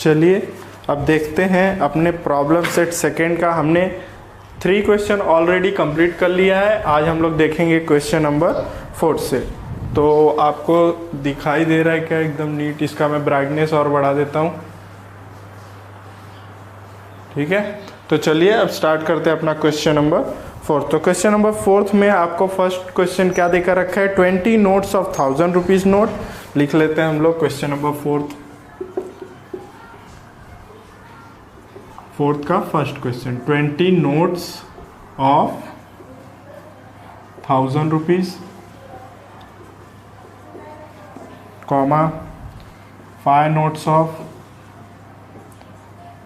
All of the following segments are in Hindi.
चलिए अब देखते हैं अपने प्रॉब्लम सेट सेकेंड का। हमने 3 क्वेश्चन ऑलरेडी कंप्लीट कर लिया है। आज हम लोग देखेंगे क्वेश्चन नंबर 4 से। तो आपको दिखाई दे रहा है क्या एकदम नीट? इसका मैं ब्राइटनेस और बढ़ा देता हूँ, ठीक है। तो चलिए अब स्टार्ट करते हैं अपना क्वेश्चन नंबर 4। तो क्वेश्चन नंबर 4 में आपको फर्स्ट क्वेश्चन क्या देकर रखा है? 20 नोट्स ऑफ 1000 रुपीज़ नोट। लिख लेते हैं हम लोग क्वेश्चन नंबर 4th का first question. 20 notes of 1000 rupees comma 5 notes of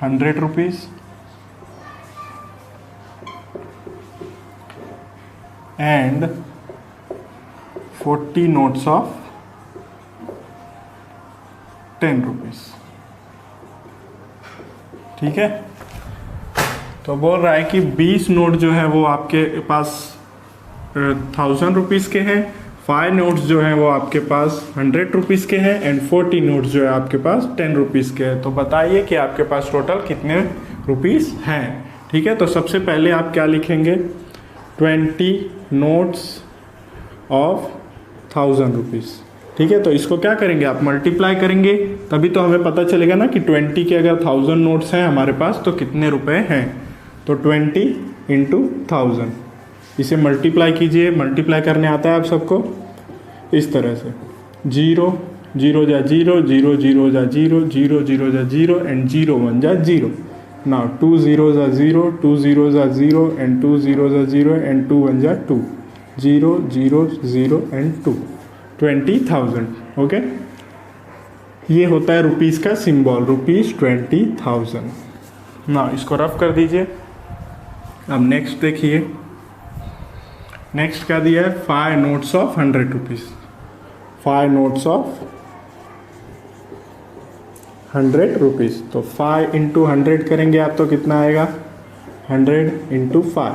100 rupees and 40 notes of 10 rupees, ठीक है। तो बोल रहा है कि 20 नोट जो है वो आपके पास 1000 रुपीज़ के हैं, 5 नोट्स जो हैं वो आपके पास 100 रुपीज़ के हैं एंड 40 नोट्स जो है आपके पास 10 रुपीज़ के हैं। तो बताइए कि आपके पास टोटल कितने रुपीज़ हैं, ठीक है। तो सबसे पहले आप क्या लिखेंगे? 20 नोट्स ऑफ 1000 रुपीज़, ठीक है। तो इसको क्या करेंगे? आप मल्टीप्लाई करेंगे, तभी तो हमें पता चलेगा ना कि 20 के अगर 1000 नोट्स हैं हमारे पास तो कितने रुपए हैं। तो 20 इंटू 1000, इसे मल्टीप्लाई कीजिए। मल्टीप्लाई करने आता है आप सबको इस तरह से, 0 0 जा 0, 0 0 जा 0, 0 0 जा 0 एंड 0 1 जा 0। नाउ 2 0 जा 0, 2 0 जा 0 एंड 2 0 जा 0 एंड 2 1 जा 2, 0 0 0 एंड 2, 20,000, ओके। ये होता है रुपीज़ का सिंबल, रुपीज़ 20,000। ना इसको रफ कर दीजिए। अब नेक्स्ट देखिए, नेक्स्ट क्या दिया है? 5 notes of 100 rupees. 5 notes of 100 rupees. तो 5 इंटू 100 करेंगे आप तो कितना आएगा? 100 इंटू 5,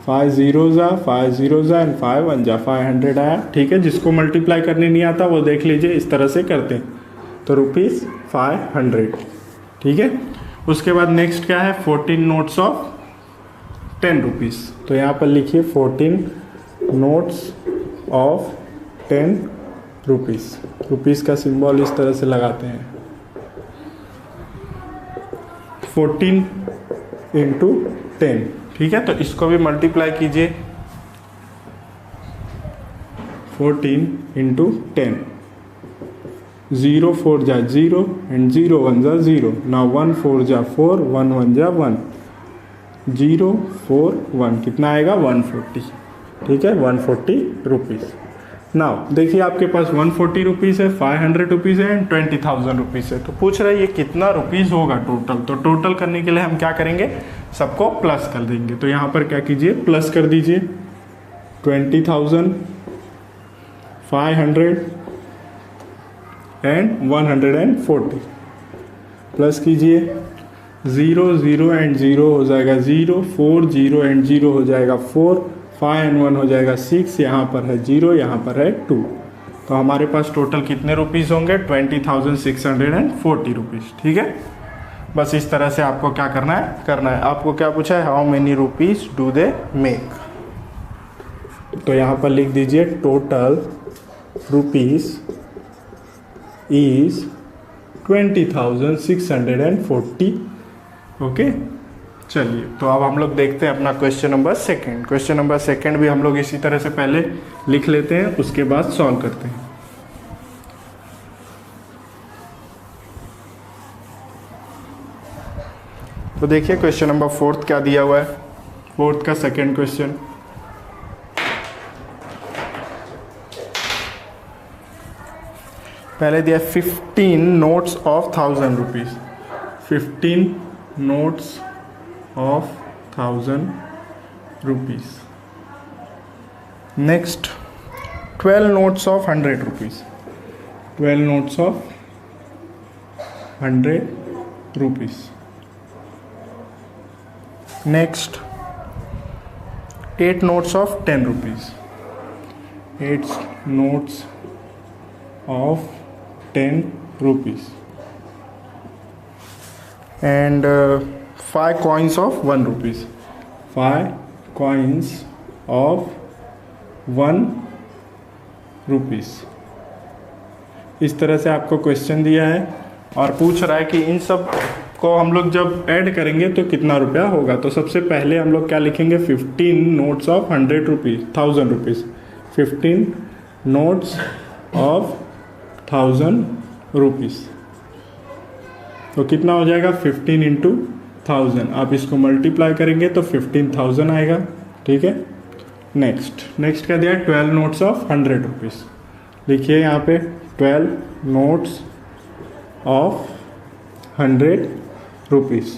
5 0 जा 5 0 जा एंड 5 1 जा, 500 आया, ठीक है। जिसको मल्टीप्लाई करने नहीं आता वो देख लीजिए, इस तरह से करते हैं। तो रुपीज़ 500, ठीक है। उसके बाद नेक्स्ट क्या है? 14 नोट्स ऑफ 10 रुपीज़। तो यहाँ पर लिखिए 14 नोट्स ऑफ 10 रुपीज़। रुपीज़ का सिंबल इस तरह से लगाते हैं। 14 इंटू 10, ठीक है। तो इसको भी मल्टीप्लाई कीजिए, 14 इंटू 10, 0 4 जा 0 एंड 0 1 जा 0। ना 1 4 जा 4, 1 1 जा 1, 0 4 1, कितना आएगा? 140, ठीक है, 140 रुपीज़। नाउ देखिए आपके पास 140 रुपीज़ है, 500 रुपीज़ है एंड 20,000 रुपीज़ है। तो पूछ रहा है ये कितना रुपीज़ होगा टोटल। तो टोटल करने के लिए हम क्या करेंगे? सबको प्लस कर देंगे। तो यहाँ पर क्या कीजिए? प्लस कर दीजिए। 20,000, 500 एंड 140 प्लस कीजिए। 0 0 एंड 0 हो जाएगा 0, 4 0 एंड 0 हो जाएगा 4, 5 एंड 1 हो जाएगा 6, यहाँ पर है 0, यहाँ पर है 2। तो हमारे पास टोटल कितने रुपीज़ होंगे? 20,640 रुपीज़, ठीक है। बस इस तरह से आपको क्या करना है आपको क्या पूछा है? How many rupees do they make. तो यहाँ पर लिख दीजिए टोटल रुपीज़ इज 20,640, ओके। चलिए तो अब हम लोग देखते हैं अपना क्वेश्चन नंबर 2। क्वेश्चन नंबर 2 भी हम लोग इसी तरह से पहले लिख लेते हैं, उसके बाद सॉल्व करते हैं। तो देखिए क्वेश्चन नंबर 4 क्या दिया हुआ है? 4 का सेकेंड क्वेश्चन। पहले दिया 15 notes of 1000 rupees. 15 notes of 1000 rupees. Next 12 notes of 100 rupees. 12 notes of 100 rupees. Next 8 notes of 10 rupees. 8 notes of 10 rupees. and 5 coins of 1 rupees. 5 coins of 1 rupees. इस तरह से आपको क्वेश्चन दिया है और पूछ रहा है कि इन सब को हम लोग जब ऐड करेंगे तो कितना रुपया होगा। तो सबसे पहले हम लोग क्या लिखेंगे, 15 notes of 100 rupees 1000 rupees, 15 notes of 1000 rupees. तो कितना हो जाएगा, 15 इंटू 1000। आप इसको मल्टीप्लाई करेंगे तो 15,000 आएगा। ठीक है, नेक्स्ट क्या दिया, 12 नोट्स ऑफ 100 रुपीज़। लिखिए यहाँ पे 12 नोट्स ऑफ 100 रुपीज़।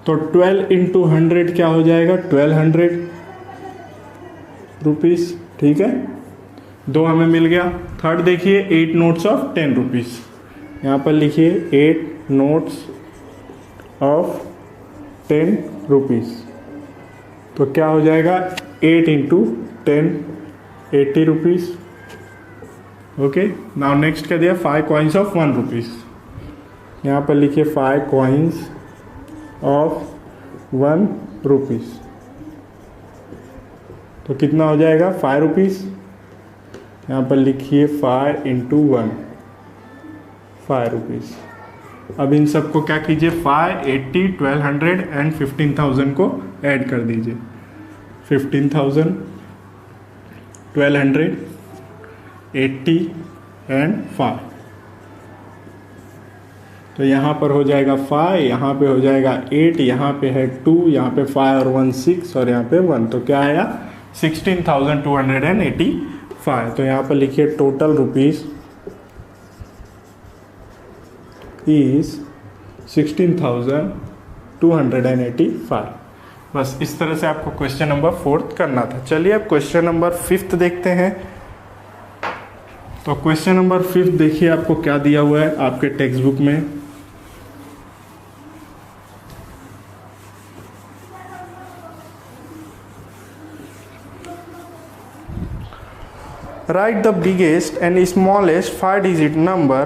तो 12 इंटू 100 क्या हो जाएगा, 1200 रुपीज़। ठीक है, 2 हमें मिल गया। थर्ड देखिए, 8 नोट्स ऑफ 10 रुपीज़। यहाँ पर लिखिए 8 नोट्स ऑफ 10 रुपीज़। तो क्या हो जाएगा, 8 into 10, 80 rupees. Okay, now next क्या दिया, 5 कॉइन्स ऑफ 1 रुपीज़। यहाँ पर लिखिए 5 कॉइन्स ऑफ 1 रुपीज़। तो कितना हो जाएगा, 5 रुपीज़। यहाँ पर लिखिए 5 इंटू 1, 5 रुपीज़। अब इन सबको क्या कीजिए, 5, 80, 1200 एंड 15,000 को ऐड कर दीजिए। 15,000, 1200, 80 एंड 5। तो यहाँ पर हो जाएगा 5, यहाँ पे हो जाएगा 8, यहाँ पे है 2, यहाँ पे 5 और 1 6 और यहाँ पे 1। तो क्या आया, 16,285। तो यहाँ पर लिखिए टोटल रुपीज़ इज 16,285। बस इस तरह से आपको क्वेश्चन नंबर 4 करना था। चलिए अब क्वेश्चन नंबर 5 देखते हैं। तो क्वेश्चन नंबर 5 देखिए आपको क्या दिया हुआ है आपके टेक्स्ट बुक में। Write the biggest and smallest 5-digit number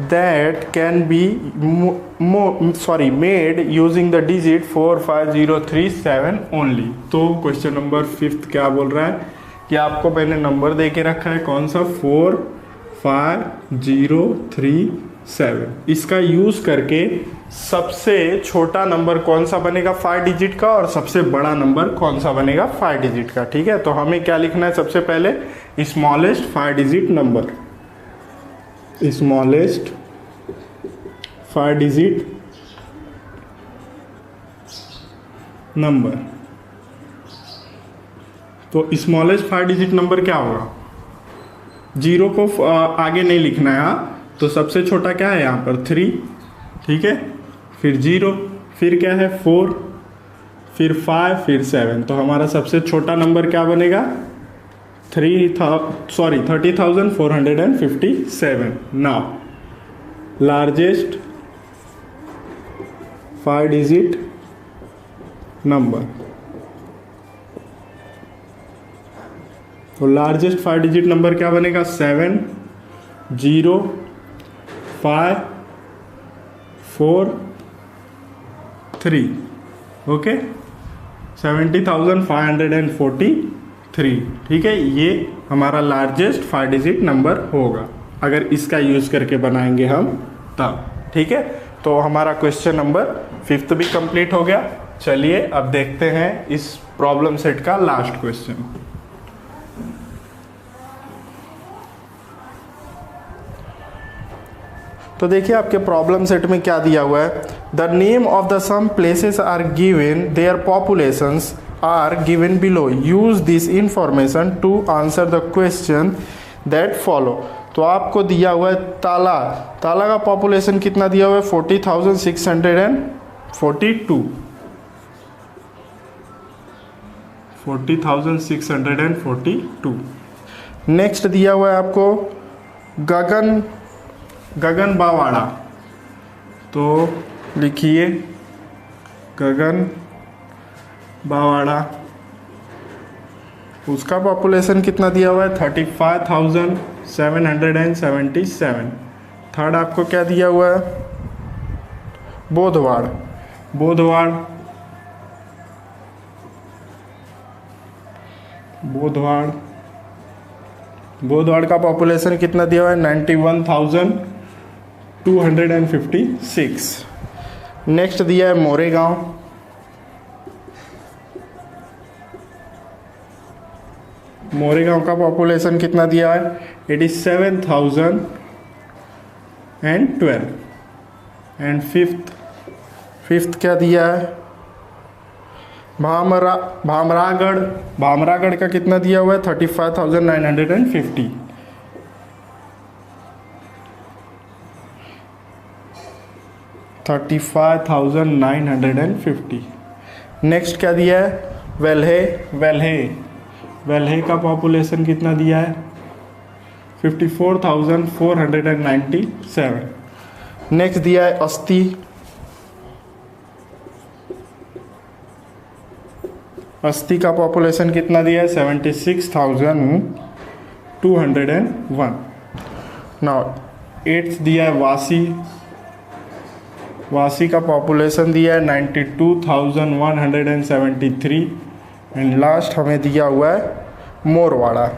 that can be made using the digit 45037 only। तो क्वेश्चन नंबर 5 क्या बोल रहा है कि आपको मैंने नंबर दे के रखा है, कौन सा, 45037। इसका यूज़ करके सबसे छोटा नंबर कौन सा बनेगा 5 डिजिट का और सबसे बड़ा नंबर कौन सा बनेगा 5 डिजिट का। ठीक है, तो हमें क्या लिखना है, सबसे पहले smallest 5 digit number, smallest 5 digit number. तो स्मॉलेस्ट 5 डिजिट नंबर क्या होगा, 0 को आगे नहीं लिखना है। तो सबसे छोटा क्या है यहाँ पर 3, ठीक है, फिर 0, फिर क्या है 4, फिर 5, फिर 7। तो हमारा सबसे छोटा नंबर क्या बनेगा, 30,457। Now largest 5 digit number. तो लार्जेस्ट 5 डिजिट नंबर क्या बनेगा, 7, 0, 5, 4, 3। ओके, 70,543। ठीक है, ये हमारा लार्जेस्ट 5 डिजिट नंबर होगा अगर इसका यूज़ करके बनाएंगे हम तब। ठीक है, तो हमारा क्वेश्चन नंबर 5 भी कंप्लीट हो गया। चलिए अब देखते हैं इस प्रॉब्लम सेट का लास्ट क्वेश्चन। तो देखिए आपके प्रॉब्लम सेट में क्या दिया हुआ है, the name of the some places are given, their populations are given below, use this information to answer the question that follow. तो आपको दिया हुआ है ताला का पॉपुलेशन कितना दिया हुआ है, 40,642। 40,642। नेक्स्ट दिया हुआ है आपको गगन बावाड़ा। तो लिखिए गगन बावाड़ा, उसका पॉपुलेशन कितना दिया हुआ है, 35,777। थर्ड आपको क्या दिया हुआ है, बोधवाड़, बोधवाड़, बोधवाड़, बोधवाड़ का पॉपुलेशन कितना दिया हुआ है? 91,256। नेक्स्ट दिया है मोरेगांव, मोरेगांव का पॉपुलेशन कितना दिया है? 87,012। एंड फिफ्थ क्या दिया है? भामरागढ़, भामरागढ़ का कितना दिया हुआ है? 35,950। नेक्स्ट क्या दिया है? वेल्हे, वेल्हे, वेल्हे का पॉपुलेशन कितना दिया है? 54,497। नेक्स्ट दिया है अस्ती, अस्ती का पॉपुलेशन कितना दिया है? 76,201। नाउ एट्थ दिया है वासी, वासी का पॉपुलेशन दिया है 92,173। एंड लास्ट हमें दिया हुआ है मोरवाड़ा,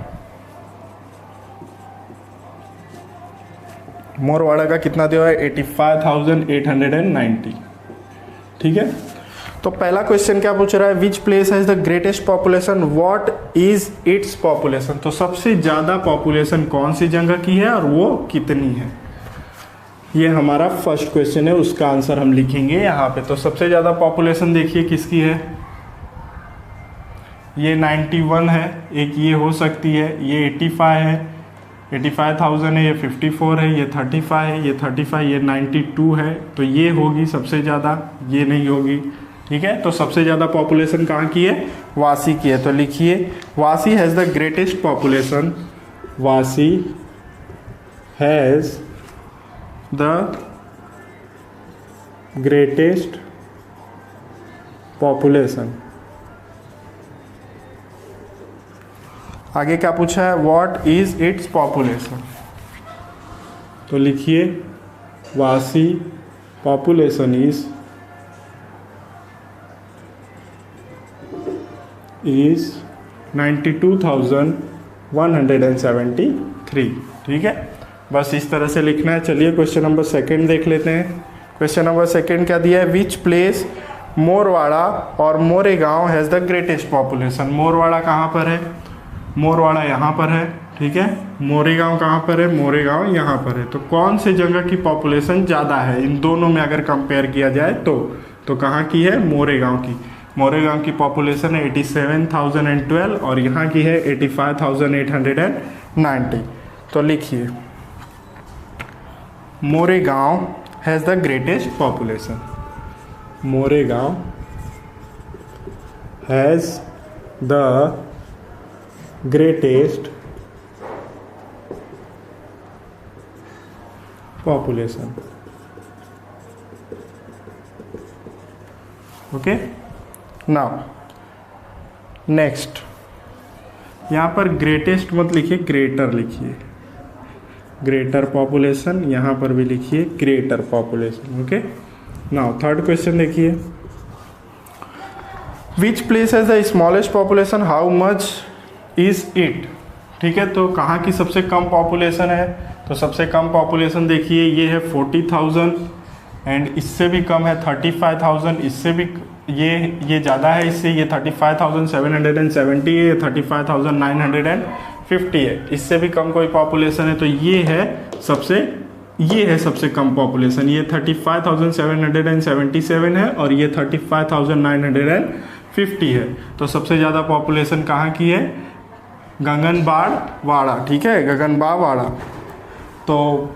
मोरवाड़ा का कितना दिया हुआ है? 85,890। ठीक है, तो पहला क्वेश्चन क्या पूछ रहा है? विच place has the greatest population, what is its population. तो सबसे ज़्यादा पॉपुलेशन कौन सी जगह की है और वो कितनी है, ये हमारा फर्स्ट क्वेश्चन है, उसका आंसर हम लिखेंगे यहाँ पे। तो सबसे ज़्यादा पॉपुलेशन देखिए किसकी है? ये 91 है, एक ये हो सकती है, ये 85 है, 85,000 है, ये 54 है, ये 35 है, ये 35, ये 92 है। तो ये होगी सबसे ज़्यादा, ये नहीं होगी। ठीक है, तो सबसे ज़्यादा पॉपुलेशन कहाँ की है? वासी की है। तो लिखिए वासी हैज़ द ग्रेटेस्ट पॉपुलेशन, वासी हैज़ द ग्रेटेस्ट पॉपुलेशन। आगे क्या पूछा है? What is its population. तो लिखिए वासी पॉपुलेशन इज 92,173। ठीक है, बस इस तरह से लिखना है। चलिए क्वेश्चन नंबर सेकंड देख लेते हैं। क्वेश्चन नंबर सेकंड क्या दिया है? विच प्लेस मोरवाड़ा और Moregaon has the greatest population. मोरवाड़ा कहाँ पर है? मोरवाड़ा यहाँ पर है। ठीक है, मोरेगांव कहाँ पर है? मोरेगांव यहाँ पर है। तो कौन से जगह की पॉपुलेशन ज़्यादा है इन दोनों में अगर कंपेयर किया जाए तो कहाँ की है? मोरेगांव की। मोरेगांव की पॉपुलेशन है 87,012 और यहाँ की है 85,890। तो लिखिए Moregaon has the greatest population, Moregaon has the greatest population. Okay, now next, यहाँ पर ग्रेटेस्ट मत लिखिए, ग्रेटर लिखिए, ग्रेटर पॉपुलेशन। यहाँ पर भी लिखिए greater population. Okay, now third question देखिए। Which place has the smallest population, how much is it. ठीक है, तो कहाँ की सबसे कम पॉपुलेशन है? तो सबसे कम पॉपुलेशन देखिए ये है 40,000 एंड इससे भी कम है 35,000, इससे भी ये ज़्यादा है इससे, ये 35,770 है, ये 35,950 है। इससे भी कम कोई पॉपुलेशन है तो ये है सबसे कम पॉपुलेशन, ये 35,777 है और ये 35,950 है। तो सबसे ज़्यादा पॉपुलेशन कहाँ की है? गगनबाड़वाड़ा। ठीक है, गगनबाड़वाड़ा। तो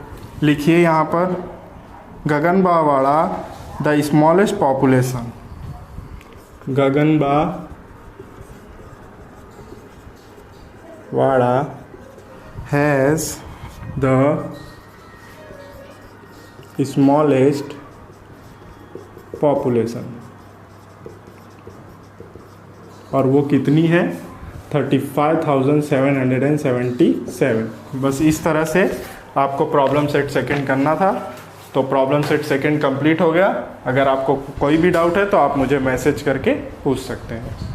लिखिए यहाँ पर Gaganbawada the smallest population, Gaganbawada has the smallest population और वो कितनी है? 35,777। बस इस तरह से आपको प्रॉब्लम सेट सेकंड करना था तो प्रॉब्लम सेट सेकंड कंप्लीट हो गया। अगर आपको कोई भी डाउट है तो आप मुझे मैसेज करके पूछ सकते हैं।